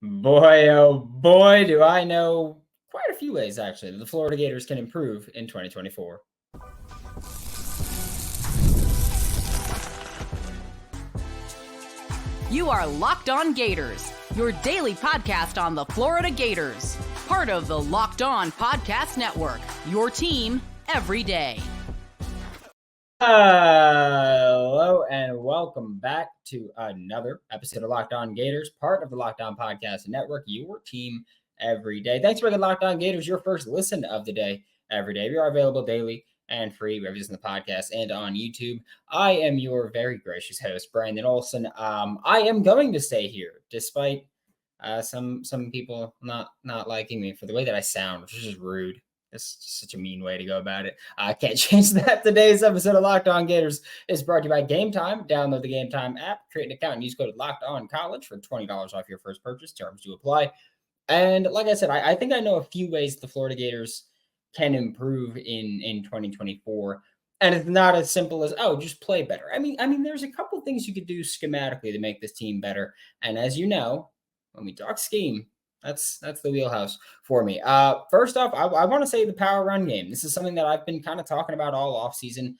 Boy, oh boy, do I know quite a few ways actually that the Florida Gators can improve in 2024. You are Locked On Gators, your daily podcast on the Florida Gators, part of the Locked On Podcast Network, your team every day. Hello and welcome back to another episode of Locked On Gators, part of the Locked On Podcast Network, your team every day. Thanks for making Locked On Gators your first listen of the day every day. We are available daily and free wherever you listen to the podcast and on YouTube. I am your very gracious host, Brandon Olsen. I am going to stay here despite some people not liking me for the way that I sound, which is just rude. It's just such a mean way to go about it. I can't change that. Today's episode of Locked On Gators is brought to you by Game Time. Download the Game Time app, create an account, and use code Locked On College for $20 off your first purchase. Terms do apply. And like I said, I think I know a few ways the Florida Gators can improve in 2024. And it's not as simple as, oh, just play better. I mean, there's a couple things you could do schematically to make this team better. And as you know, when we talk scheme, that's the wheelhouse for me. First off, I want to say the power run game. This is something that I've been kind of talking about all offseason.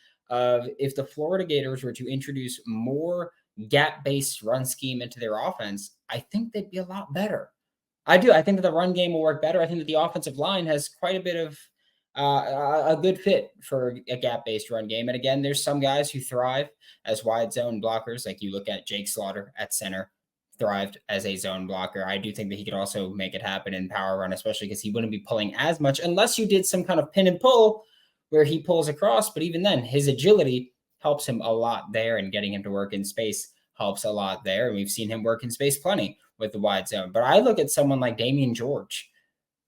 If the Florida Gators were to introduce more gap-based run scheme into their offense, I think they'd be a lot better. I do. I think that the run game will work better. I think that the offensive line has quite a bit of a good fit for a gap-based run game. And again, there's some guys who thrive as wide zone blockers. Like you look at Jake Slaughter at center, thrived as a zone blocker. I do think that he could also make it happen in power run, especially because he wouldn't be pulling as much unless you did some kind of pin and pull where he pulls across. But even then, his agility helps him a lot there, and getting him to work in space helps a lot there. And we've seen him work in space plenty with the wide zone. But I look at someone like Damian George.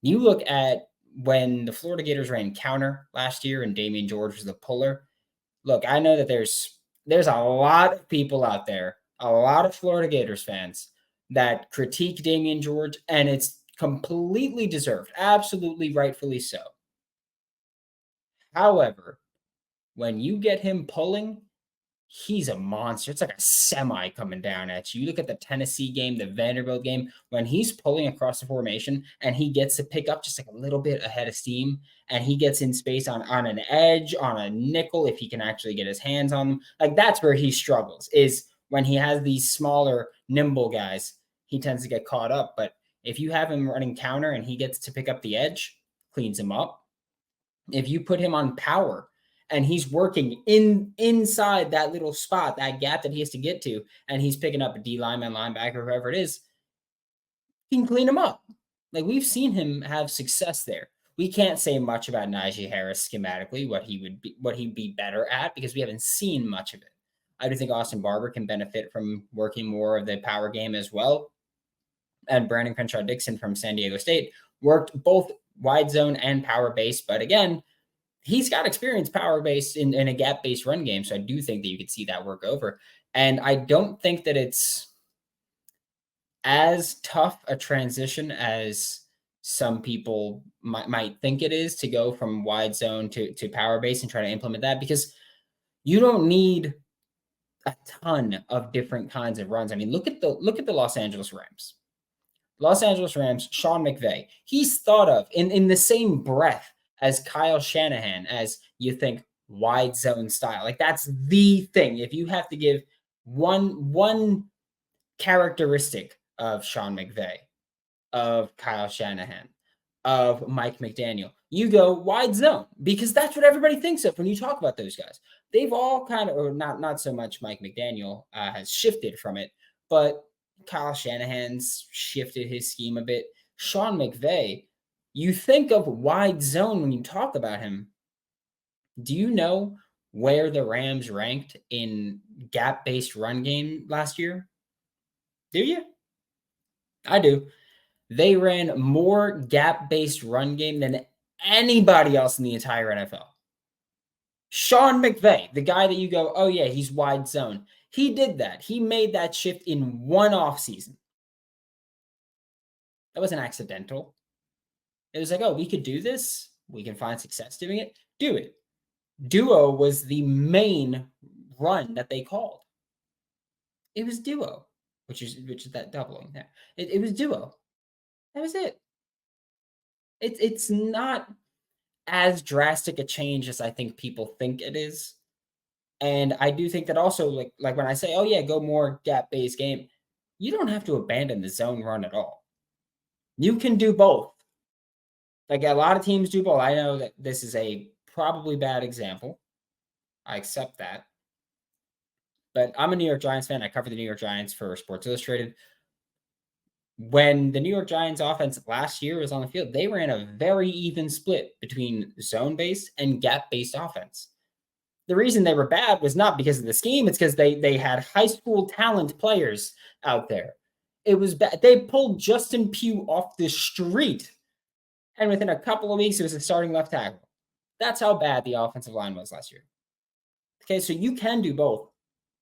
You look at when the Florida Gators ran counter last year and Damian George was the puller. Look, I know that there's a lot of people out there, a lot of Florida Gators fans that critique Damian George, and it's completely deserved, absolutely rightfully so. However, when you get him pulling, he's a monster. It's like a semi coming down at you. You look at the Tennessee game, the Vanderbilt game, when he's pulling across the formation and he gets to pick up just like a little bit ahead of steam, and he gets in space on an edge, on a nickel, if he can actually get his hands on them. Like that's where he struggles, is when he has these smaller, nimble guys, he tends to get caught up. But if you have him running counter and he gets to pick up the edge, cleans him up. If you put him on power and he's working inside that little spot, that gap that he has to get to, and he's picking up a D lineman, linebacker, whoever it is, he can clean him up. Like we've seen him have success there. We can't say much about Najee Harris schematically, what he'd be better at, because we haven't seen much of it. I do think Austin Barber can benefit from working more of the power game as well. And Brandon Crenshaw-Dixon from San Diego State worked both wide zone and power base, but again, he's got experience power based in a gap based run game. So I do think that you could see that work over. And I don't think that it's as tough a transition as some people might think it is to go from wide zone to power base and try to implement that, because you don't need a ton of different kinds of runs. I mean, look at the Los Angeles Rams. Los Angeles Rams, Sean McVay, he's thought of in the same breath as Kyle Shanahan, as you think wide zone style. Like that's the thing. If you have to give one characteristic of Sean McVay, of Kyle Shanahan, of Mike McDaniel, you go wide zone, because that's what everybody thinks of when you talk about those guys. They've all kind of, or not so much Mike McDaniel has shifted from it, but Kyle Shanahan's shifted his scheme a bit. Sean McVay, you think of wide zone when you talk about him. Do you know where the Rams ranked in gap-based run game last year? Do you? I do. They ran more gap-based run game than anybody else in the entire NFL. Sean McVay, the guy that you go, oh yeah, he's wide zone. He did that. He made that shift in one offseason. That wasn't accidental. It was like, oh, we could do this. We can find success doing it. Do it. Duo was the main run that they called. It was duo, which is that doubling there. It was duo. That was it. It's not as drastic a change as I think people think it is. And I do think that also, like when I say, oh yeah, go more gap-based game, you don't have to abandon the zone run at all. You can do both. Like a lot of teams do both. I know that this is a probably bad example. I accept that. But I'm a New York Giants fan. I cover the New York Giants for Sports Illustrated. When the New York Giants offense last year was on the field, they ran a very even split between zone-based and gap-based offense. The reason they were bad was not because of the scheme. It's because they had high school talent players out there. It was bad. They pulled Justin Pugh off the street, and within a couple of weeks, it was a starting left tackle. That's how bad the offensive line was last year. Okay, so you can do both.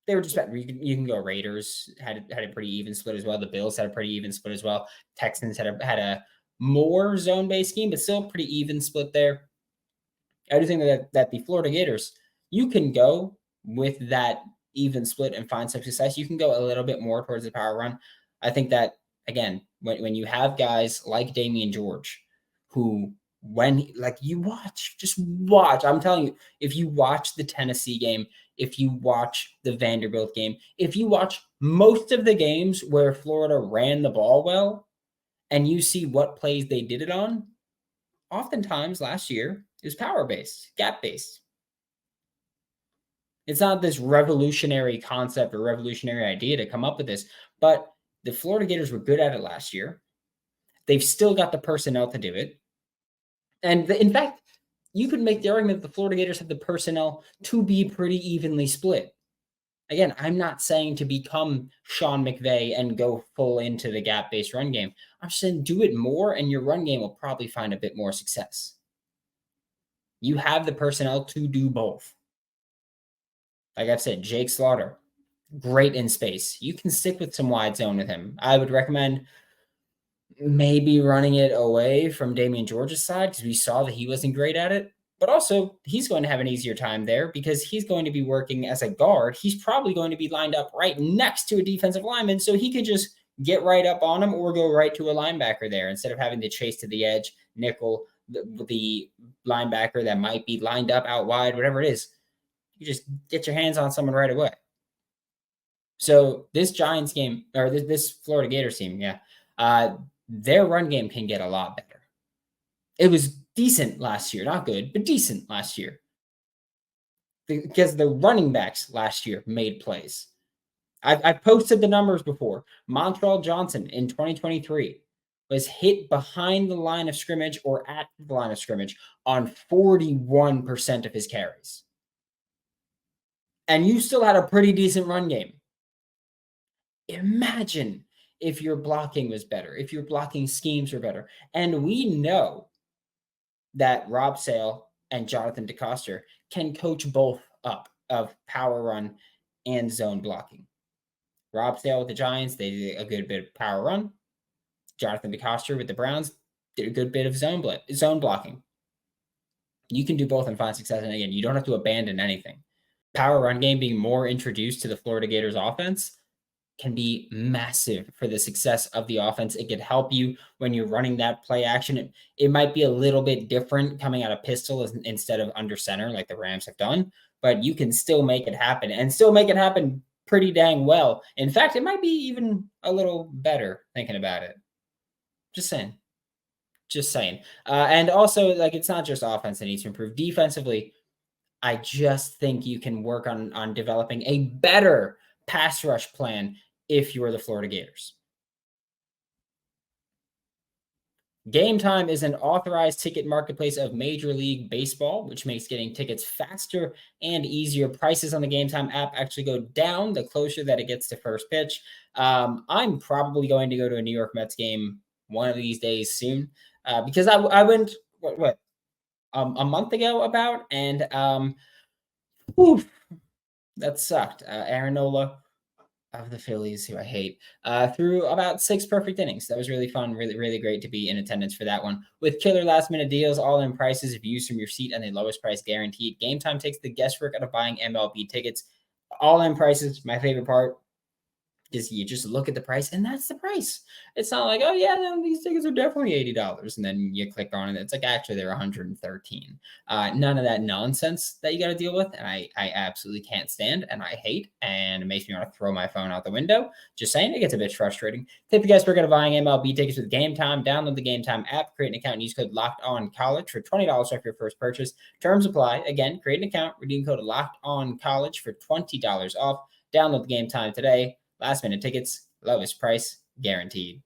They were just better. You can go Raiders had a pretty even split as well. The Bills had a pretty even split as well. Texans had a more zone-based scheme, but still pretty even split there. I do think that the Florida Gators, you can go with that even split and find some success. You can go a little bit more towards the power run. I think that, again, when you have guys like Damian George, who just watch. I'm telling you, if you watch the Tennessee game, if you watch the Vanderbilt game, if you watch most of the games where Florida ran the ball well, and you see what plays they did it on, oftentimes last year, it was power-based, gap-based. It's not this revolutionary concept or revolutionary idea to come up with this, but the Florida Gators were good at it last year. They've still got the personnel to do it. And in fact, you could make the argument that the Florida Gators have the personnel to be pretty evenly split. Again, I'm not saying to become Sean McVay and go full into the gap-based run game. I'm just saying do it more, and your run game will probably find a bit more success. You have the personnel to do both. Like I've said, Jake Slaughter, great in space. You can stick with some wide zone with him. I would recommend maybe running it away from Damian George's side because we saw that he wasn't great at it. But also, he's going to have an easier time there because he's going to be working as a guard. He's probably going to be lined up right next to a defensive lineman, so he could just get right up on him or go right to a linebacker there instead of having to chase to the edge, nickel, the linebacker that might be lined up out wide, whatever it is. You just get your hands on someone right away. So this Giants game, or this Florida Gators team, their run game can get a lot better. It was decent last year, not good, but decent last year. Because the running backs last year made plays. I've posted the numbers before. Montrell Johnson in 2023 was hit behind the line of scrimmage or at the line of scrimmage on 41% of his carries. And you still had a pretty decent run game. Imagine if your blocking was better, if your blocking schemes were better. And we know that Rob Sale and Jonathan DeCoster can coach both up of power run and zone blocking. Rob Sale with the Giants, they did a good bit of power run. Jonathan DeCoster with the Browns did a good bit of zone blocking. You can do both and find success. And again, you don't have to abandon anything. Power run game being more introduced to the Florida Gators offense can be massive for the success of the offense. It could help you when you're running that play action. It might be a little bit different coming out of pistol instead of under center like the Rams have done, but you can still make it happen and still make it happen pretty dang well. In fact, it might be even a little better thinking about it. Just saying. And also, like, it's not just offense that needs to improve. Defensively, I just think you can work on developing a better pass rush plan if you're the Florida Gators. Game Time is an authorized ticket marketplace of Major League Baseball, which makes getting tickets faster and easier. Prices on the Game Time app actually go down the closer that it gets to first pitch. I'm probably going to go to a New York Mets game one of these days soon because I went a month ago about, and that sucked. Aaron Nola of the Phillies, who I hate, threw about 6 perfect innings. That was really fun, really, really great to be in attendance for that one. With killer last-minute deals, all-in prices, views from your seat, and the lowest price guaranteed, Game Time takes the guesswork out of buying MLB tickets. All-in prices, my favorite part. because you just look at the price and that's the price. It's not like, oh yeah, no, these tickets are definitely $80. And then you click on it. It's like, actually they're $113. None of that nonsense that you got to deal with. And I absolutely can't stand and I hate, and it makes me want to throw my phone out the window. Just saying, it gets a bit frustrating. Tip you guys for going to buying MLB tickets with Game Time. Download the Game Time app, create an account, and use code LOCKEDONCollege for $20 off your first purchase. Terms apply. Again, create an account, redeem code LOCKEDONCollege for $20 off. Download the Game Time today. Last minute tickets, lowest price guaranteed.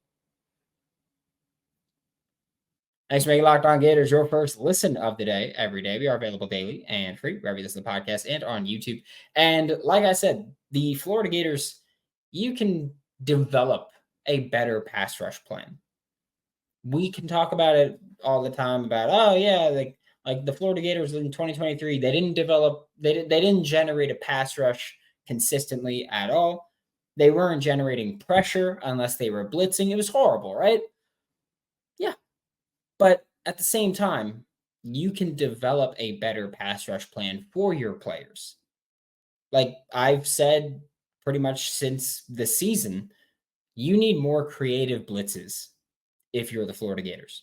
Thanks for making Locked On Gators your first listen of the day every day. We are available daily and free wherever you listen to the podcast and on YouTube. And like I said, the Florida Gators, you can develop a better pass rush plan. We can talk about it all the time about, oh yeah, like the Florida Gators in 2023, they didn't generate a pass rush consistently at all. They weren't generating pressure unless they were blitzing. It was horrible, right? Yeah. But at the same time, you can develop a better pass rush plan for your players. Like I've said pretty much since the season, you need more creative blitzes if you're the Florida Gators.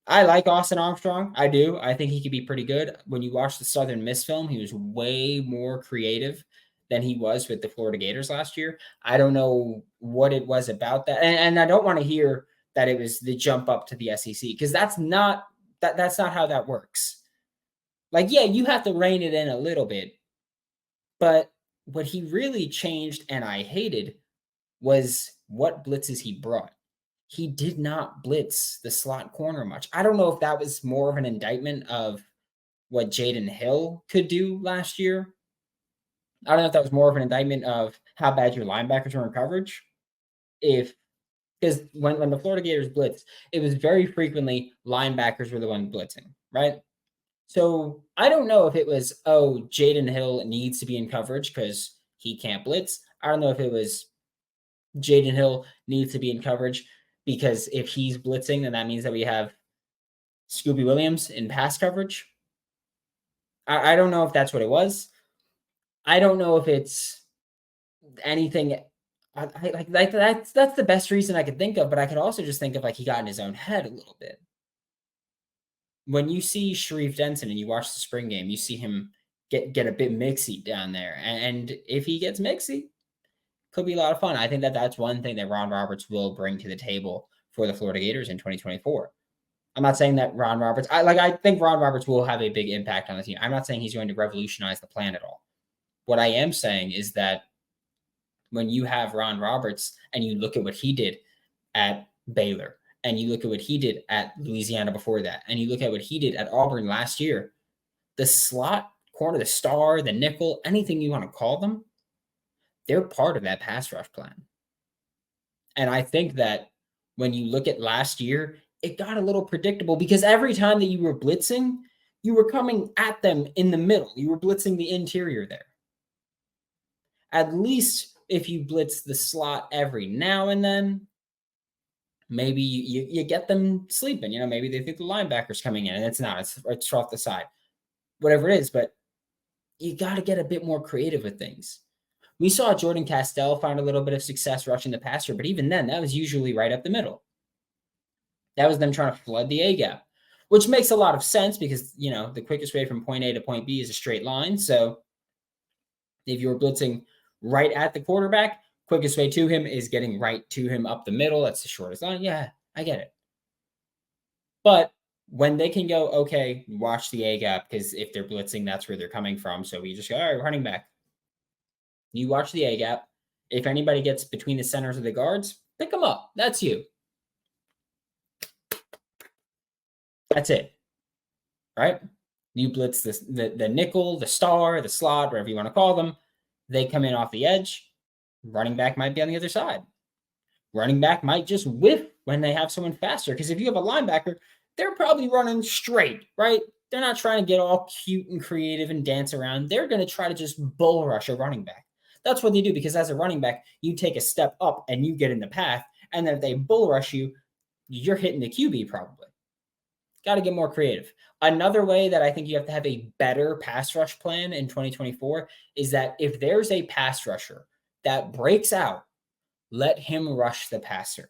I like Austin Armstrong. I do. I think he could be pretty good. When you watch the Southern Miss film, he was way more creative than he was with the Florida Gators last year. I don't know what it was about that. And I don't want to hear that it was the jump up to the SEC, because that's not how that works. Like, yeah, you have to rein it in a little bit. But what he really changed and I hated was what blitzes he brought. He did not blitz the slot corner much. I don't know if that was more of an indictment of what Jaden Hill could do last year. I don't know if that was more of an indictment of how bad your linebackers were in coverage. Because when the Florida Gators blitzed, it was very frequently linebackers were the one blitzing, right? So I don't know if it was, oh, Jaden Hill needs to be in coverage because he can't blitz. I don't know if it was Jaden Hill needs to be in coverage because if he's blitzing, then that means that we have Scooby Williams in pass coverage. I don't know if that's what it was. I don't know if it's anything. That's the best reason I could think of, but I could also just think of like he got in his own head a little bit. When you see Sharif Denson and you watch the spring game, you see him get a bit mixy down there. And if he gets mixy, could be a lot of fun. I think that's one thing that Ron Roberts will bring to the table for the Florida Gators in 2024. I'm not saying that Ron Roberts, I think Ron Roberts will have a big impact on the team. I'm not saying he's going to revolutionize the plan at all. What I am saying is that when you have Ron Roberts and you look at what he did at Baylor, and you look at what he did at Louisiana before that, and you look at what he did at Auburn last year, the slot corner, the star, the nickel, anything you want to call them, they're part of that pass rush plan. And I think that when you look at last year, it got a little predictable because every time that you were blitzing, you were coming at them in the middle. You were blitzing the interior there. At least if you blitz the slot every now and then, maybe you get them sleeping. Maybe they think the linebacker's coming in, and it's not. It's off the side. Whatever it is, but you got to get a bit more creative with things. We saw Jordan Castell find a little bit of success rushing the passer, but even then, that was usually right up the middle. That was them trying to flood the A-gap, which makes a lot of sense because, the quickest way from point A to point B is a straight line. So if you're blitzing right at the quarterback, quickest way to him is getting right to him up the middle. That's the shortest line. Yeah, I get it. But when they can go, okay, watch the A-gap, because if they're blitzing, that's where they're coming from. So we just go, all right, running back. You watch the A-gap. If anybody gets between the centers of the guards, pick them up. That's you. That's it. Right? You blitz the nickel, the star, the slot, whatever you want to call them. They come in off the edge. Running back might be on the other side. Running back might just whiff when they have someone faster. Because if you have a linebacker, they're probably running straight, right? They're not trying to get all cute and creative and dance around. They're going to try to just bull rush a running back. That's what they do, because as a running back, you take a step up and you get in the path. And then if they bull rush you, you're hitting the QB probably. Got to get more creative. Another way that I think you have to have a better pass rush plan in 2024 is that if there's a pass rusher that breaks out, let him rush the passer.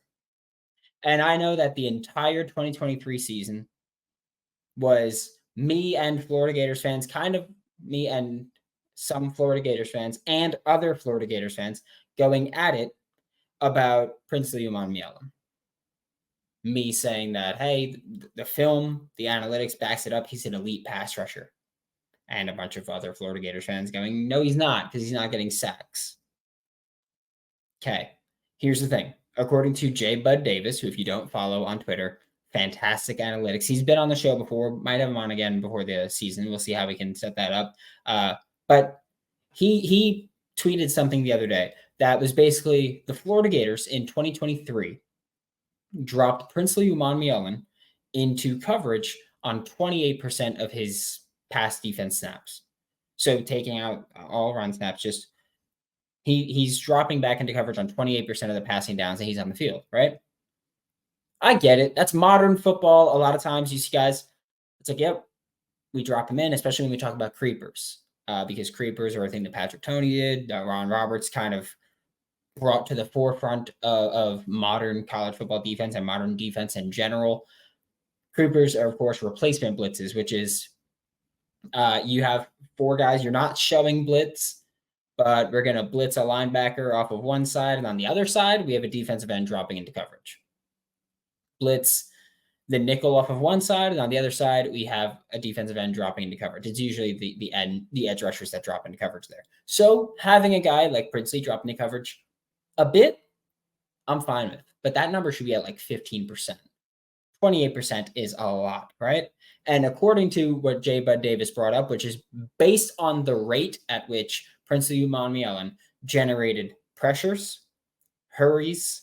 And I know that the entire 2023 season was me and Florida Gators fans, kind of me and some Florida Gators fans and other Florida Gators fans going at it about Princely Umanmielen. Me saying that, hey, the film, the analytics backs it up. He's an elite pass rusher. And a bunch of other Florida Gators fans going, no, he's not, because he's not getting sacks. Okay, here's the thing. According to J. Bud Davis, who if you don't follow on Twitter, fantastic analytics. He's been on the show before, might have him on again before the season. We'll see how we can set that up. But he tweeted something the other day that was basically the Florida Gators in 2023 dropped Princely Umanmielen into coverage on 28% of his pass defense snaps. So taking out all run snaps, just he's dropping back into coverage on 28% of the passing downs and he's on the field, right? I get it. That's modern football. A lot of times you see guys, it's like, yep, we drop them in, especially when we talk about creepers, because creepers are a thing that Patrick Toney did, Ron Roberts kind of brought to the forefront of modern college football defense and modern defense in general. Creepers are, of course, replacement blitzes, which is you have four guys. You're not showing blitz, but we're going to blitz a linebacker off of one side. And on the other side, we have a defensive end dropping into coverage. Blitz the nickel off of one side, and on the other side, we have a defensive end dropping into coverage. It's usually the edge rushers that drop into coverage there. So having a guy like Princely drop into coverage a bit, I'm fine with. But that number should be at like 15%. 28% is a lot, right? And according to what J. Bud Davis brought up, which is based on the rate at which Princely Umanmielen generated pressures, hurries,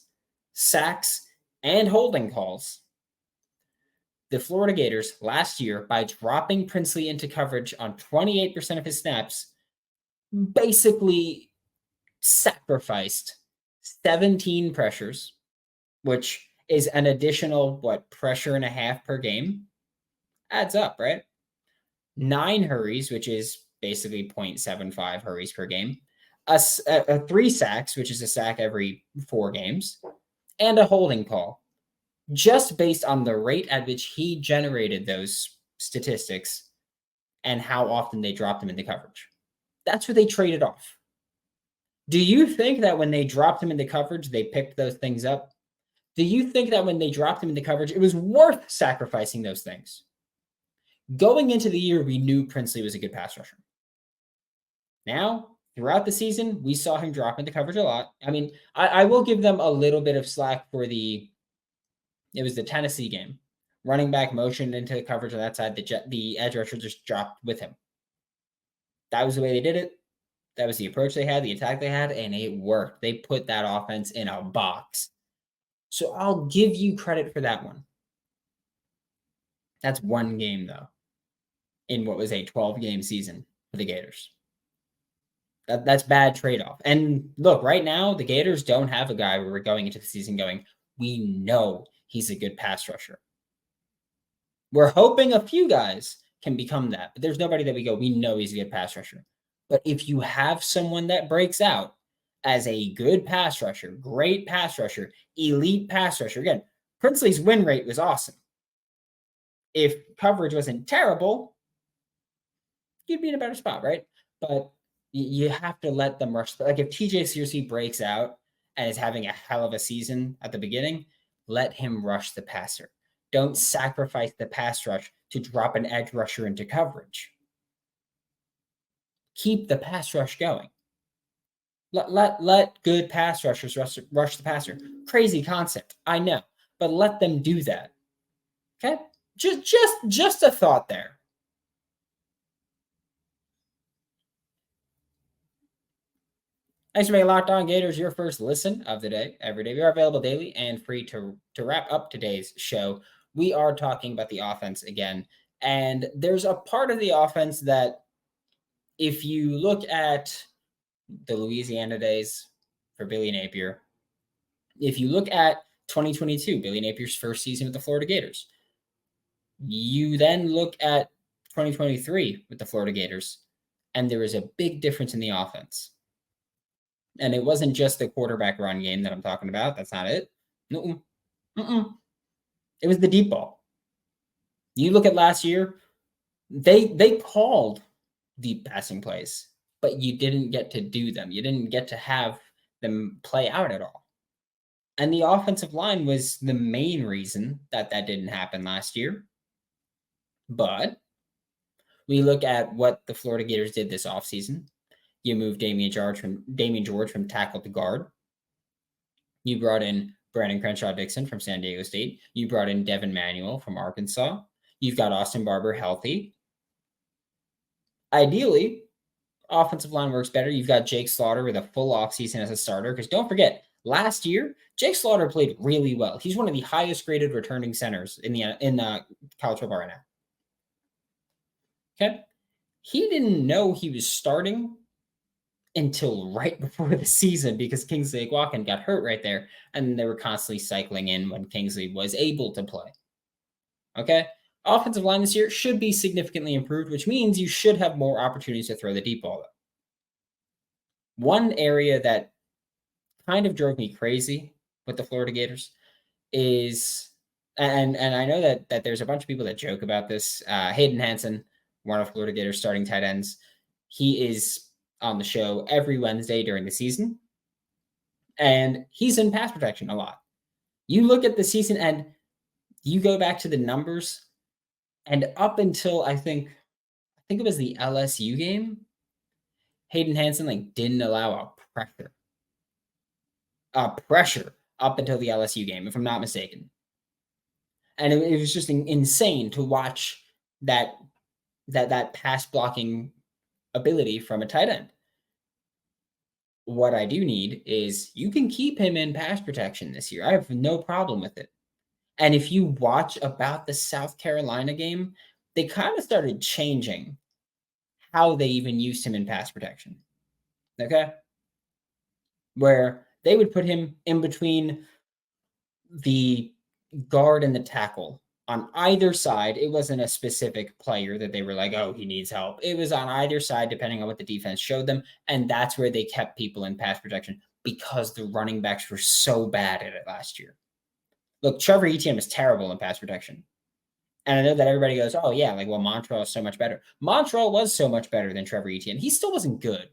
sacks, and holding calls, the Florida Gators last year, by dropping Princely into coverage on 28% of his snaps, basically sacrificed 17 pressures, which is an additional, pressure and a half per game. Adds up, right? 9 hurries, which is basically 0.75 hurries per game. A 3 sacks, which is a sack every 4 games. And a holding call. Just based on the rate at which he generated those statistics and how often they dropped him into coverage. That's what they traded off. Do you think that when they dropped him into coverage, they picked those things up? Do you think that when they dropped him into coverage, it was worth sacrificing those things? Going into the year, we knew Princely was a good pass rusher. Now, throughout the season, we saw him drop into coverage a lot. I mean, I will give them a little bit of slack for it was the Tennessee game. Running back motioned into coverage on that side. The edge rusher just dropped with him. That was the way they did it. That was the approach they had, the attack they had, and it worked. They put that offense in a box. So I'll give you credit for that one. That's one game, though, in what was a 12-game season for the Gators. That's bad trade-off. And look, right now, the Gators don't have a guy where we're going into the season going, we know he's a good pass rusher. We're hoping a few guys can become that, but there's nobody that we go, we know he's a good pass rusher. But if you have someone that breaks out as a good pass rusher, great pass rusher, elite pass rusher, again, Princely's win rate was awesome. If coverage wasn't terrible, you'd be in a better spot, right? But you have to let them rush. Like if TJ Searcy breaks out and is having a hell of a season at the beginning, let him rush the passer. Don't sacrifice the pass rush to drop an edge rusher into coverage. Keep the pass rush going. Let good pass rushers rush the passer. Crazy concept, I know, but let them do that. Okay? Just a thought there. Thanks for making Locked On Gators your first listen of the day. Every day we are available daily and free to wrap up today's show. We are talking about the offense again, and there's a part of the offense that if you look at the Louisiana days for Billy Napier, if you look at 2022, Billy Napier's first season with the Florida Gators, you then look at 2023 with the Florida Gators, and there is a big difference in the offense. And it wasn't just the quarterback run game that I'm talking about. That's not it. No. It was the deep ball. You look at last year, they called deep passing plays, but you didn't get to do them. You didn't get to have them play out at all. And the offensive line was the main reason that didn't happen last year. But we look at what the Florida Gators did this offseason. You moved Damian George from tackle to guard. You brought in Brandon Crenshaw-Dixon from San Diego State. You brought in Devin Manuel from Arkansas. You've got Austin Barber healthy. Ideally, offensive line works better. You've got Jake Slaughter with a full offseason as a starter. Because don't forget, last year, Jake Slaughter played really well. He's one of the highest graded returning centers in college football right now. Okay? He didn't know he was starting until right before the season because Kingsley Eguakun got hurt right there. And they were constantly cycling in when Kingsley was able to play. Okay? Offensive line this year should be significantly improved, which means you should have more opportunities to throw the deep ball. One area that kind of drove me crazy with the Florida Gators is, and I know that there's a bunch of people that joke about this. Hayden Hansen, one of Florida Gators starting tight ends, he is on the show every Wednesday during the season, and he's in pass protection a lot. You look at the season and you go back to the numbers, and up until I think it was the LSU game, Hayden Hansen didn't allow a pressure up until the LSU game, if I'm not mistaken. And it was just insane to watch that pass blocking ability from a tight end. What I do need is you can keep him in pass protection this year. I have no problem with it. And if you watch about the South Carolina game, they kind of started changing how they even used him in pass protection. Okay? Where they would put him in between the guard and the tackle on either side. It wasn't a specific player that they were like, oh, he needs help. It was on either side, depending on what the defense showed them. And that's where they kept people in pass protection because the running backs were so bad at it last year. Look, Trevor Etienne is terrible in pass protection. And I know that everybody goes, oh, yeah, Montrell is so much better. Montrell was so much better than Trevor Etienne. He still wasn't good.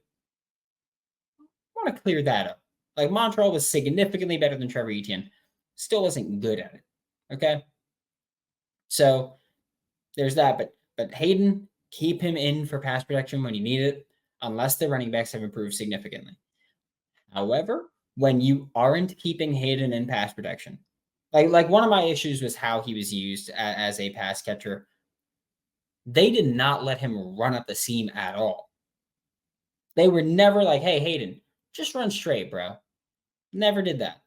I want to clear that up. Montrell was significantly better than Trevor Etienne. Still wasn't good at it. Okay? So there's that. But Hayden, keep him in for pass protection when you need it, unless the running backs have improved significantly. However, when you aren't keeping Hayden in pass protection, like one of my issues was how he was used as a pass catcher. They did not let him run up the seam at all. They were never like, hey, Hayden, just run straight, bro. Never did that.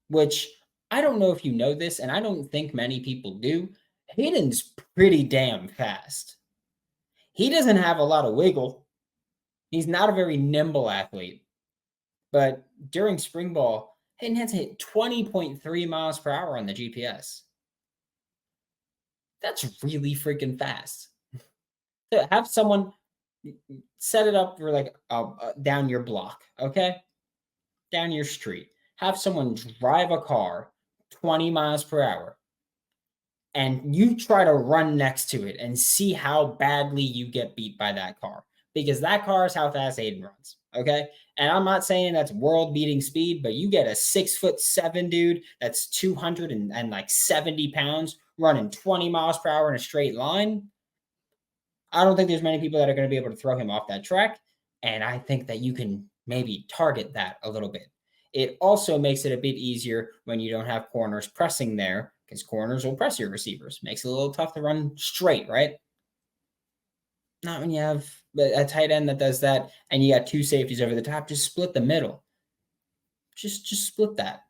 Which I don't know if you know this, and I don't think many people do. Hayden's pretty damn fast. He doesn't have a lot of wiggle. He's not a very nimble athlete. But during spring ball, Hayden Hansen hit 20.3 miles per hour on the GPS. That's really freaking fast. To have someone set it up for down your block, okay? Down your street. Have someone drive a car 20 miles per hour and you try to run next to it and see how badly you get beat by that car. Because that car is how fast Hayden runs, okay? And I'm not saying that's world-beating speed, but you get a 6'7" dude that's 270 pounds running 20 miles per hour in a straight line. I don't think there's many people that are going to be able to throw him off that track. And I think that you can maybe target that a little bit. It also makes it a bit easier when you don't have corners pressing there, because corners will press your receivers. Makes it a little tough to run straight, right? Not when you have a tight end that does that and you got two safeties over the top. Just split the middle. Just split that.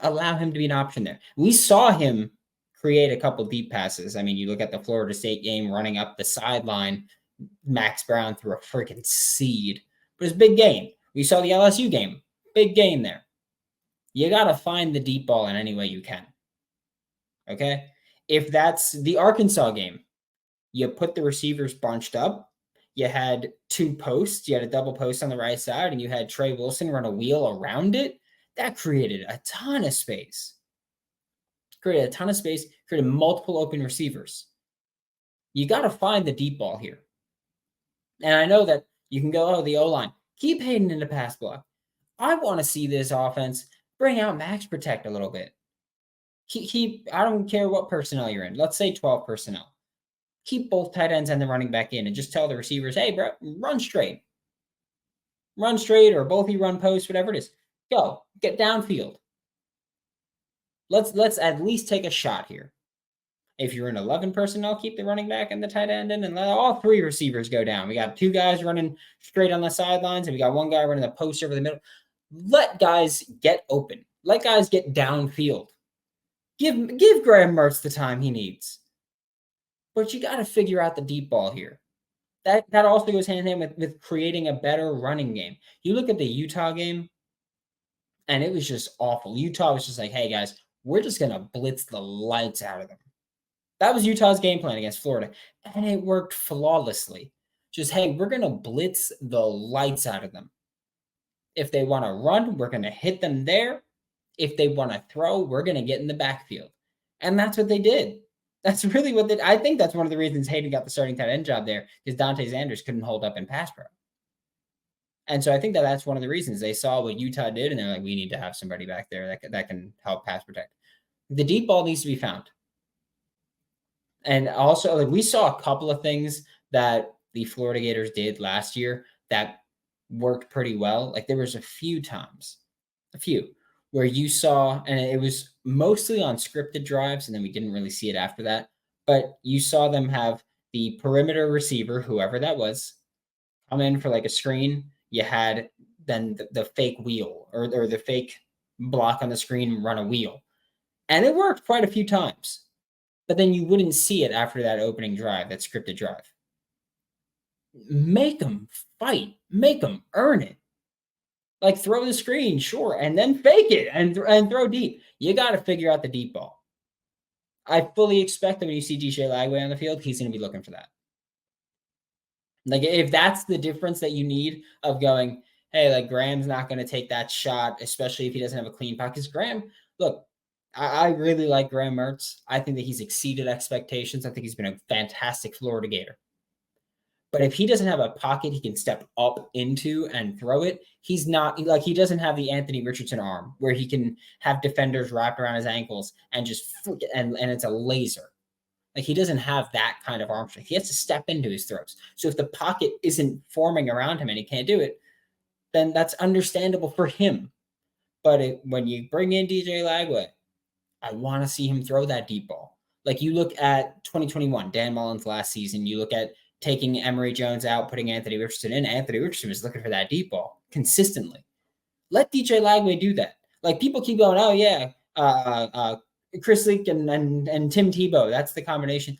Allow him to be an option there. We saw him create a couple deep passes. I mean, you look at the Florida State game running up the sideline, Max Brown threw a freaking seed. But it's a big game. We saw the LSU game. Big game there. You got to find the deep ball in any way you can. Okay? If that's the Arkansas game, you put the receivers bunched up, you had 2 posts, you had a double post on the right side, and you had Trey Wilson run a wheel around it. That created a ton of space. Created multiple open receivers. You got to find the deep ball here. And I know that you can go, oh, the O-line. Keep Hayden in the pass block. I want to see this offense bring out max protect a little bit. I don't care what personnel you're in. Let's say 12 personnel. Keep both tight ends and the running back in and just tell the receivers, hey, bro, run straight. Run straight, or both you run post, whatever it is. Go. Get downfield. Let's at least take a shot here. If you're in 11 personnel, keep the running back and the tight end in and let all 3 receivers go down. We got 2 guys running straight on the sidelines, and we got 1 guy running the post over the middle. Let guys get open. Let guys get downfield. Give Graham Mertz the time he needs. But you got to figure out the deep ball here. That also goes hand in hand with creating a better running game. You look at the Utah game, and it was just awful. Utah was just like, hey, guys, we're just going to blitz the lights out of them. That was Utah's game plan against Florida, and it worked flawlessly. Just, hey, we're going to blitz the lights out of them. If they want to run, we're going to hit them there. If they want to throw, we're going to get in the backfield. And that's what they did. That's really what I think that's one of the reasons Hayden got the starting tight end job there, because Dante Sanders couldn't hold up in pass pro. And so I think that's one of the reasons they saw what Utah did, and they're like, we need to have somebody back there that can help pass protect. The deep ball needs to be found. And also, like, we saw a couple of things that the Florida Gators did last year that worked pretty well. Like, there was a few where you saw, and it was mostly on scripted drives, and then we didn't really see it after that, but you saw them have the perimeter receiver, whoever that was, come in for like a screen. You had then the fake wheel or the fake block on the screen run a wheel. And it worked quite a few times. But then you wouldn't see it after that opening drive, that scripted drive. Make them fight. Make them earn it. Like, throw the screen, sure, and then fake it and throw deep. You got to figure out the deep ball. I fully expect that when you see DJ Lagway on the field, he's going to be looking for that. Like, if that's the difference that you need of going, hey, like, Graham's not going to take that shot, especially if he doesn't have a clean pocket. Because Graham, look, I really like Graham Mertz. I think that he's exceeded expectations. I think he's been a fantastic Florida Gator. But if he doesn't have a pocket he can step up into and throw it, he's not, like, he doesn't have the Anthony Richardson arm where he can have defenders wrapped around his ankles and just flick it, and it's a laser. Like, he doesn't have that kind of arm strength. He has to step into his throws. So if the pocket isn't forming around him and he can't do it, then that's understandable for him. But when you bring in DJ Lagway, I want to see him throw that deep ball. Like, you look at 2021, Dan Mullen's last season, you look at taking Emory Jones out, putting Anthony Richardson in. Anthony Richardson was looking for that deep ball consistently. Let DJ Lagway do that. Like, people keep going, oh, yeah, Chris Leak and Tim Tebow, that's the combination.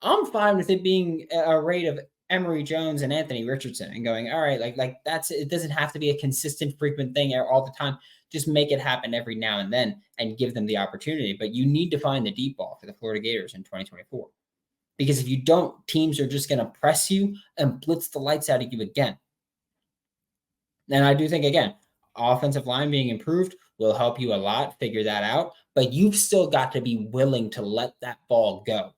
I'm fine with it being a rate of Emory Jones and Anthony Richardson and going, all right, like that's, it doesn't have to be a consistent, frequent thing all the time. Just make it happen every now and then and give them the opportunity. But you need to find the deep ball for the Florida Gators in 2024. Because if you don't, teams are just going to press you and blitz the lights out of you again. And I do think, again, offensive line being improved will help you a lot, figure that out. But you've still got to be willing to let that ball go.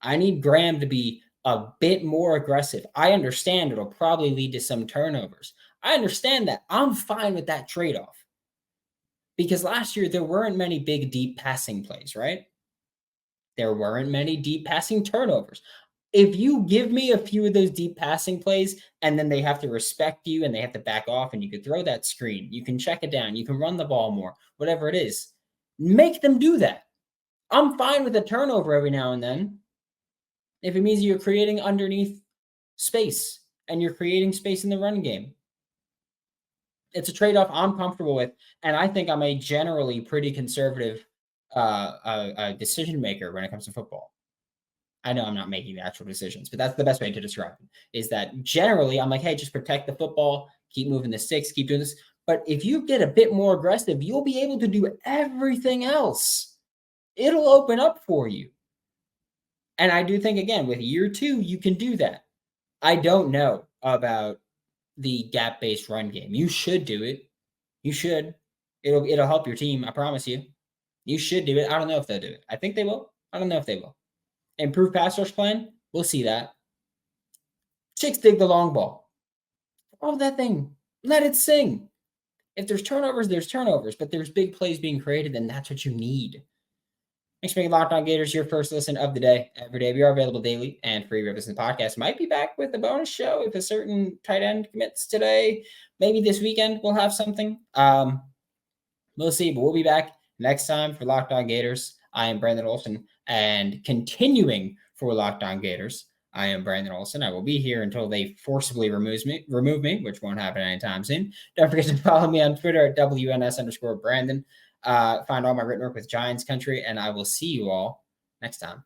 I need Graham to be a bit more aggressive. I understand it'll probably lead to some turnovers. I understand that. I'm fine with that trade-off. Because last year, there weren't many big, deep passing plays, right? There weren't many deep passing turnovers. If you give me a few of those deep passing plays and then they have to respect you and they have to back off and you can throw that screen, you can check it down, you can run the ball more, whatever it is, make them do that. I'm fine with a turnover every now and then if it means you're creating underneath space and you're creating space in the run game. It's a trade-off I'm comfortable with, and I think I'm a generally pretty conservative a decision maker when it comes to football. I know I'm not making the actual decisions, but that's the best way to describe it, is that generally I'm like, hey, just protect the football, keep moving the sticks, keep doing this. But if you get a bit more aggressive, you'll be able to do everything else. It'll open up for you. And I do think, again, with year 2, you can do that. I don't know about the gap-based run game. You should do it. You should. It'll help your team. I promise you. You should do it. I don't know if they'll do it. I think they will. I don't know if they will. Improve pass rush plan. We'll see that. Chicks dig the long ball. Oh, that thing. Let it sing. If there's turnovers, there's turnovers. But there's big plays being created, and that's what you need. Thanks for making Locked On Gators your first listen of the day. Every day, we are available daily and free. Rivers in the podcast might be back with a bonus show if a certain tight end commits today. Maybe this weekend we'll have something. We'll see, but we'll be back next time for Locked On Gators. I am Brandon Olsen, and continuing for Locked On Gators, I am Brandon Olsen. I will be here until they forcibly remove me, which won't happen anytime soon. Don't forget to follow me on Twitter at WNS_Brandon. Find all my written work with Giants Country, and I will see you all next time.